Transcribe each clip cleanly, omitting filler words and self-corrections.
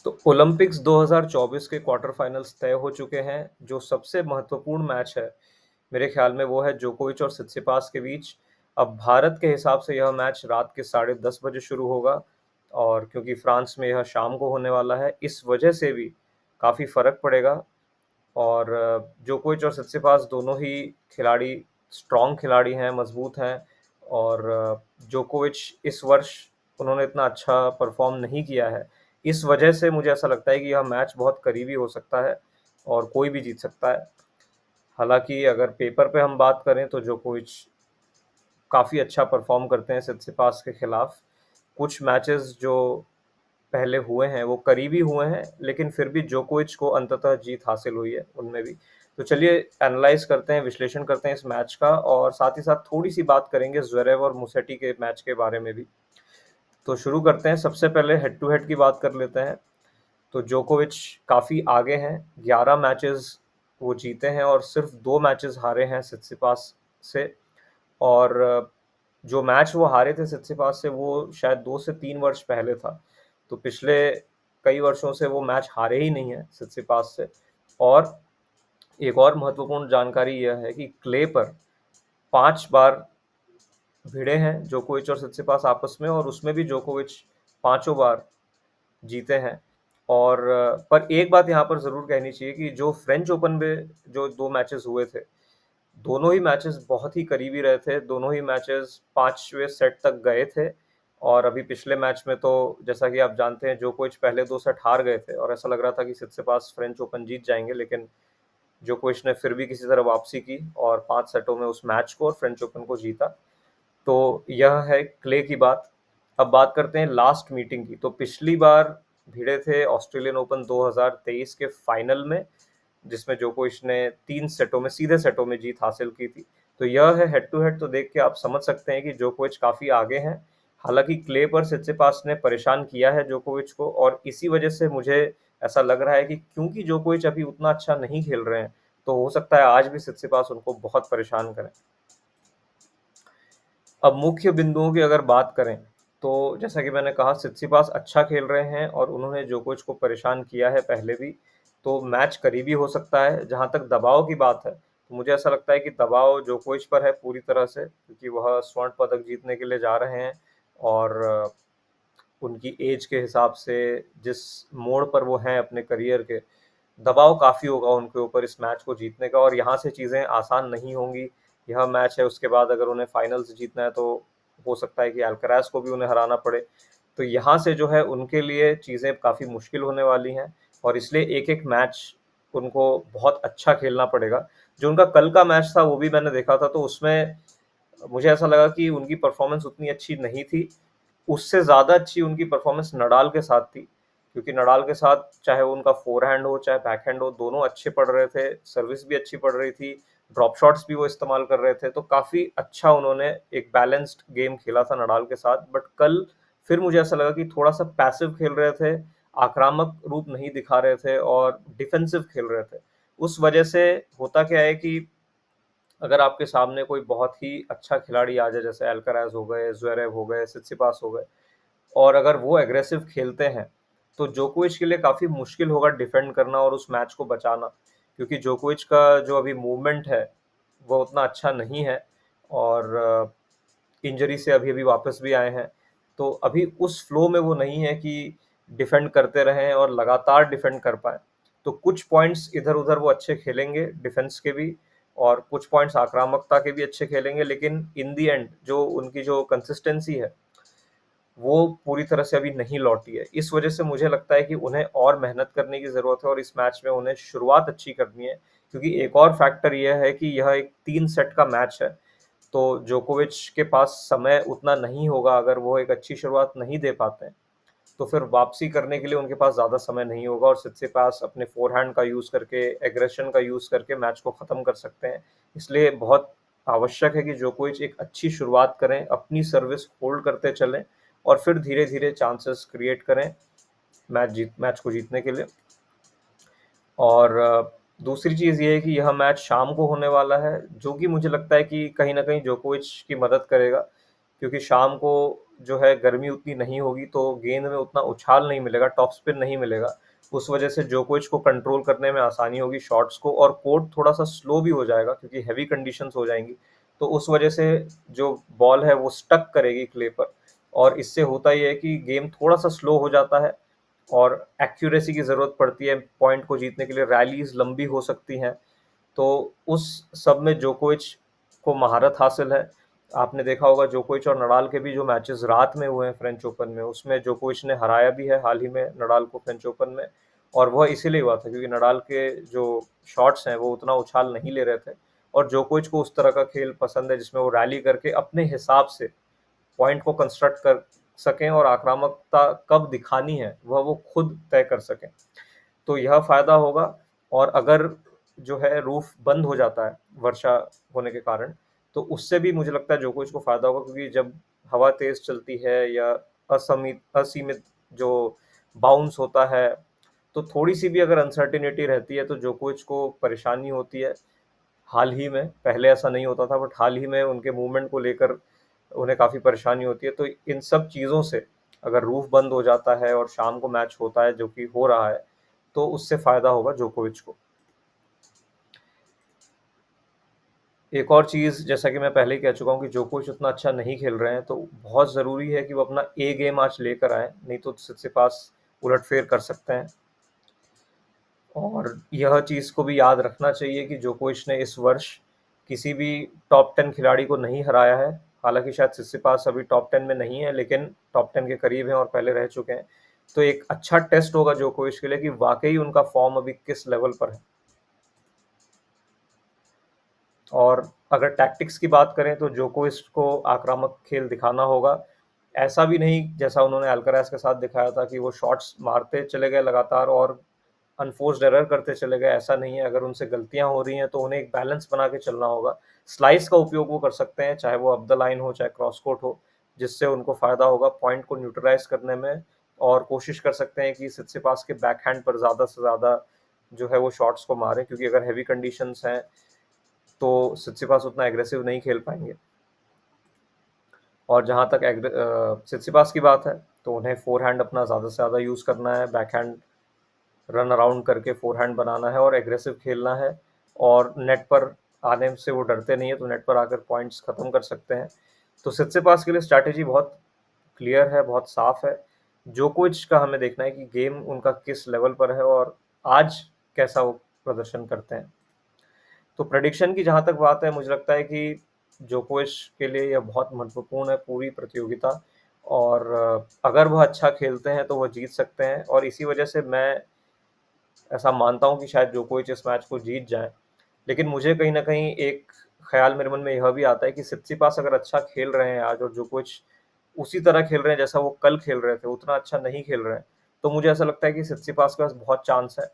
तो ओलंपिक्स 2024 के quarter finals तय हो चुके हैं। जो सबसे महत्वपूर्ण मैच है, मेरे ख्याल में वो है जोकोविच और सित्सिपास के बीच। अब भारत के हिसाब से यह मैच रात के 10:30 बजे शुरू होगा और क्योंकि फ्रांस में यह शाम को होने वाला है, इस वजह से भी काफ़ी फ़र्क पड़ेगा। और जोकोविच और सित्सिपास दोनों ही खिलाड़ी स्ट्रॉन्ग खिलाड़ी हैं, मजबूत हैं। और जोकोविच इस वर्ष उन्होंने इतना अच्छा परफॉर्म नहीं किया है। इस वजह से मुझे ऐसा लगता है कि यह मैच बहुत करीबी हो सकता है और कोई भी जीत सकता है। हालांकि अगर पेपर पे हम बात करें तो जोकोविच काफ़ी अच्छा परफॉर्म करते हैं सित्सिपास के खिलाफ। कुछ मैचेस जो पहले हुए हैं वो करीबी हुए हैं, लेकिन फिर भी जोकोविच को अंततः जीत हासिल हुई है उनमें भी। तो चलिए एनालाइज करते हैं, विश्लेषण करते हैं इस मैच का और साथ ही साथ थोड़ी सी बात करेंगे ज़्वेरेव और मुसेटी के मैच के बारे में भी। तो शुरू करते हैं, सबसे पहले हेड टू हेड की बात कर लेते हैं। तो जोकोविच काफ़ी आगे हैं, 11 मैचेस वो जीते हैं और सिर्फ 2 मैचेस हारे हैं सित्सिपास से। और जो मैच वो हारे थे सित्सिपास से वो शायद 2 से 3 वर्ष पहले था। तो पिछले कई वर्षों से वो मैच हारे ही नहीं हैं सित्सिपास से। और एक और महत्वपूर्ण जानकारी यह है कि क्ले पर 5 बार भिड़े हैं जोकोविच और सित्सिपास आपस में, और उसमें भी जोकोविच पाँचों बार जीते हैं। और पर एक बात यहाँ पर ज़रूर कहनी चाहिए कि जो फ्रेंच ओपन में जो 2 मैचेस हुए थे, दोनों ही मैचेस बहुत ही करीबी रहे थे। दोनों ही मैचेस 5वें सेट तक गए थे। और अभी पिछले मैच में तो जैसा कि आप जानते हैं जोकोविच पहले 2 सेट हार गए थे और ऐसा लग रहा था कि सित्सिपास फ्रेंच ओपन जीत जाएंगे, लेकिन जोकोविच ने फिर भी किसी तरह वापसी की और 5 सेटों में उस मैच को और फ्रेंच ओपन को जीता। तो यह है क्ले की बात। अब बात करते हैं लास्ट मीटिंग की। तो पिछली बार भिड़े थे ऑस्ट्रेलियन ओपन 2023 के फाइनल में, जिसमें जोकोविच ने 3 सेटों में सीधे सेटों में जीत हासिल की थी। तो यह है हेड टू हेड। तो देख के आप समझ सकते हैं कि जोकोविच काफ़ी आगे हैं। हालांकि क्ले पर सित्सिपास ने परेशान किया है जोकोविच को, और इसी वजह से मुझे ऐसा लग रहा है कि क्योंकि जोकोविच अभी उतना अच्छा नहीं खेल रहे हैं, तो हो सकता है आज भी सित्सिपास उनको बहुत परेशान करें। अब मुख्य बिंदुओं की अगर बात करें, तो जैसा कि मैंने कहा सित्सिपास अच्छा खेल रहे हैं और उन्होंने जोकोविच को परेशान किया है पहले भी। तो मैच करीबी हो सकता है। जहाँ तक दबाव की बात है, तो मुझे ऐसा लगता है कि दबाव जोकोविच पर है पूरी तरह से, क्योंकि वह स्वर्ण पदक जीतने के लिए जा रहे हैं। और उनकी एज के हिसाब से जिस मोड़ पर वो हैं अपने करियर के, दबाव काफ़ी होगा उनके ऊपर इस मैच को जीतने का, और यहाँ से चीज़ें आसान नहीं होंगी। यह मैच है, उसके बाद अगर उन्हें फाइनल्स जीतना है तो हो सकता है कि अल्कराज को भी उन्हें हराना पड़े। तो यहाँ से जो है उनके लिए चीज़ें काफ़ी मुश्किल होने वाली हैं, और इसलिए एक-एक मैच उनको बहुत अच्छा खेलना पड़ेगा। जो उनका कल का मैच था वो भी मैंने देखा था, तो उसमें मुझे ऐसा लगा कि उनकी परफॉर्मेंस उतनी अच्छी नहीं थी। उससे ज़्यादा अच्छी उनकी परफॉर्मेंस नडाल के साथ थी, क्योंकि नडाल के साथ चाहे वो उनका फोरहैंड हो चाहे बैकहैंड हो, दोनों अच्छे पड़ रहे थे, सर्विस भी अच्छी पड़ रही थी, ड्रॉप शॉट्स भी वो इस्तेमाल कर रहे थे। तो काफ़ी अच्छा उन्होंने एक बैलेंस्ड गेम खेला था नडाल के साथ। बट कल फिर मुझे ऐसा लगा कि थोड़ा-सा पैसिव खेल रहे थे, आक्रामक रूप नहीं दिखा रहे थे और डिफेंसिव खेल रहे थे। उस वजह से होता क्या है कि अगर आपके सामने कोई बहुत ही अच्छा खिलाड़ी आ जाए, जैसे अल्कराज हो गए, ज़्वेरेव हो गए, सित्सिपास हो गए, और अगर वो एग्रेसिव खेलते हैं, तो जोकोविच के लिए काफ़ी मुश्किल होगा डिफेंड करना और उस मैच को बचाना, क्योंकि जोकोविच का जो अभी मूवमेंट है, वो उतना अच्छा नहीं है। और इंजरी से अभी-अभी वापस भी आए हैं। तो अभी उस फ्लो में वो नहीं है कि डिफेंड करते रहें और लगातार डिफेंड कर पाएँ। तो कुछ पॉइंट्स इधर-उधर वो अच्छे खेलेंगे डिफेंस के भी, और कुछ पॉइंट्स आक्रामकता के भी अच्छे खेलेंगे, लेकिन इन द एंड जो उनकी जो कंसिस्टेंसी है, वो पूरी तरह से अभी नहीं लौटी है। इस वजह से मुझे लगता है कि उन्हें और मेहनत करने की ज़रूरत है और इस मैच में उन्हें शुरुआत अच्छी करनी है, क्योंकि एक और फैक्टर ये है कि यह एक 3 सेट का मैच है। तो जोकोविच के पास समय उतना नहीं होगा। अगर वो एक अच्छी शुरुआत नहीं दे पाते हैं, तो फिर वापसी करने के लिए उनके पास ज़्यादा समय नहीं होगा, और सित्सिपास अपने फोरहैंड का यूज़ करके, एग्रेशन का यूज़ करके मैच को ख़त्म कर सकते हैं। इसलिए बहुत आवश्यक है कि जोकोविच एक अच्छी शुरुआत करें, अपनी सर्विस होल्ड करते चलें और फिर धीरे-धीरे चांसेस क्रिएट करें मैच को जीतने के लिए। और दूसरी चीज़ ये है कि यह मैच शाम को होने वाला है, जो कि मुझे लगता है कि कहीं न कहीं जोकोविच की मदद करेगा, क्योंकि शाम को जो है गर्मी उतनी नहीं होगी, तो गेंद में उतना उछाल नहीं मिलेगा, टॉप स्पिन नहीं मिलेगा। उस वजह से जोकोविच को कंट्रोल करने में आसानी होगी शॉट्स को, और कोर्ट थोड़ा-सा स्लो भी हो जाएगा क्योंकि हेवी कंडीशंस हो जाएँगी। तो उस वजह से जो बॉल है वो स्टक करेगी क्ले पर, और इससे होता ये है कि गेम थोड़ा-सा स्लो हो जाता है और एक्यूरेसी की ज़रूरत पड़ती है पॉइंट को जीतने के लिए, रैलीज़ लंबी हो सकती हैं। तो उस सब में जोकोविच को महारत हासिल है। आपने देखा होगा जोकोविच और नडाल के भी जो मैचेस रात में हुए हैं फ्रेंच ओपन में, उसमें जोकोविच ने हराया भी है हाल ही में नडाल को फ्रेंच ओपन में, और वह इसीलिए हुआ था क्योंकि नडाल के जो शॉट्स हैं वो उतना उछाल नहीं ले रहे थे, और जोकोविच को उस तरह का खेल पसंद है जिसमें वो रैली करके अपने हिसाब से पॉइंट को कंस्ट्रक्ट कर सकें और आक्रामकता कब दिखानी है वह वो खुद तय कर सकें। तो यह फ़ायदा होगा, और अगर जो है रूफ बंद हो जाता है वर्षा होने के कारण, तो उससे भी मुझे लगता है जोकोविच को फ़ायदा होगा, क्योंकि जब हवा तेज़ चलती है या असीमित जो बाउंस होता है, तो थोड़ी-सी भी अगर अनसर्टेनिटी रहती है तो जोकोविच को परेशानी होती है। हाल ही में, पहले ऐसा नहीं होता था, बट हाल ही में उनके मूवमेंट को लेकर उन्हें काफ़ी परेशानी होती है। तो इन सब चीज़ों से अगर रूफ बंद हो जाता है और शाम को मैच होता है, जो कि हो रहा है, तो उससे फ़ायदा होगा जोकोविच को। एक और चीज़, जैसा कि मैं पहले ही कह चुका हूँ कि जोकोविच उतना अच्छा नहीं खेल रहे हैं, तो बहुत ज़रूरी है कि वो अपना ए गेम आज लेकर आएँ, नहीं तो सित्सिपास उलटफेर कर सकते हैं। और यह चीज़ को भी याद रखना चाहिए कि जोकोविच ने इस वर्ष किसी भी टॉप 10 खिलाड़ी को नहीं हराया है। हालाँकि शायद सित्सिपास अभी टॉप 10 में नहीं है, लेकिन टॉप 10 के करीब हैं और पहले रह चुके हैं। तो एक अच्छा टेस्ट होगा जोकोविच के लिए कि वाक़ई उनका फ़ॉर्म अभी किस लेवल पर है। और अगर टैक्टिक्स की बात करें तो जोकोविच को आक्रामक खेल दिखाना होगा। ऐसा भी नहीं जैसा उन्होंने अल्कराज के साथ दिखाया था कि वो शॉट्स मारते चले गए लगातार और अनफोर्स्ड एरर करते चले गए, ऐसा नहीं है। अगर उनसे गलतियाँ हो रही हैं तो उन्हें एक बैलेंस बना के चलना होगा। स्लाइस का उपयोग वो कर सकते हैं, चाहे वो अप द लाइन हो, चाहे क्रॉस कोर्ट हो, जिससे उनको फ़ायदा होगा पॉइंट को न्यूट्रलाइज़ करने में, और कोशिश कर सकते हैं कि सित्सिपास के बैकहैंड पर ज़्यादा से ज़्यादा जो है वो शॉट्स को मारें, क्योंकि अगर हेवी कंडीशंस हैं तो सित्सिपास उतना एग्रेसिव नहीं खेल पाएँगे। और जहाँ तक सित्सिपास की बात है, तो उन्हें फ़ोरहैंड अपना ज़्यादा से ज़्यादा यूज़ करना है, बैकहैंड रन अराउंड करके फ़ोरहैंड बनाना है और एग्रेसिव खेलना है, और नेट पर आने से वो डरते नहीं हैं, तो नेट पर आकर पॉइंट्स ख़त्म कर सकते हैं। तो सित्सिपास के लिए स्ट्रैटेजी बहुत क्लियर है, बहुत साफ़ है। जोकोविच का हमें देखना है कि गेम उनका किस लेवल पर है और आज कैसा वो प्रदर्शन करते हैं। तो प्रेडिक्शन की जहाँ तक बात है, मुझे लगता है कि जोकोविच के लिए यह बहुत महत्वपूर्ण है पूरी प्रतियोगिता, और अगर वह अच्छा खेलते हैं तो वह जीत सकते हैं, और इसी वजह से मैं ऐसा मानता हूँ कि शायद जोकोविच इस मैच को जीत जाएँ। लेकिन मुझे कहीं न कहीं एक ख़्याल मेरे मन में यह भी आता है कि सित्सिपास अगर अच्छा खेल रहे हैं आज और जोकोविच उसी तरह खेल रहे हैं जैसा वो कल खेल रहे थे, उतना अच्छा नहीं खेल रहे हैं, तो मुझे ऐसा लगता है कि सित्सिपास के पास बहुत चांस है।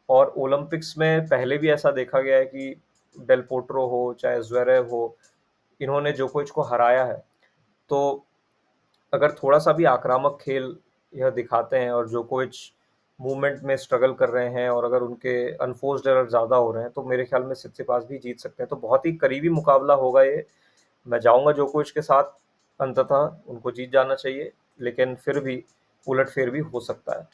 और ओलंपिक्स में पहले भी ऐसा देखा गया है कि डेल पोट्रो हो, चाहे ज़्वेरेव हो, इन्होंने जोकोविच को हराया है। तो अगर थोड़ा-सा भी आक्रामक खेल यह दिखाते हैं और जोकोविच मूवमेंट में स्ट्रगल कर रहे हैं, और अगर उनके अनफोर्स्ड एरर ज़्यादा हो रहे हैं, तो मेरे ख़्याल में सित्सिपास भी जीत सकते हैं। तो बहुत ही करीबी मुकाबला होगा ये। मैं जाऊँगा जोकोविच के साथ, अंततः उनको जीत जाना चाहिए, लेकिन फिर भी उलट-फेर भी हो सकता है।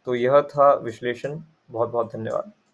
तो यह था विश्लेषण। बहुत-बहुत धन्यवाद।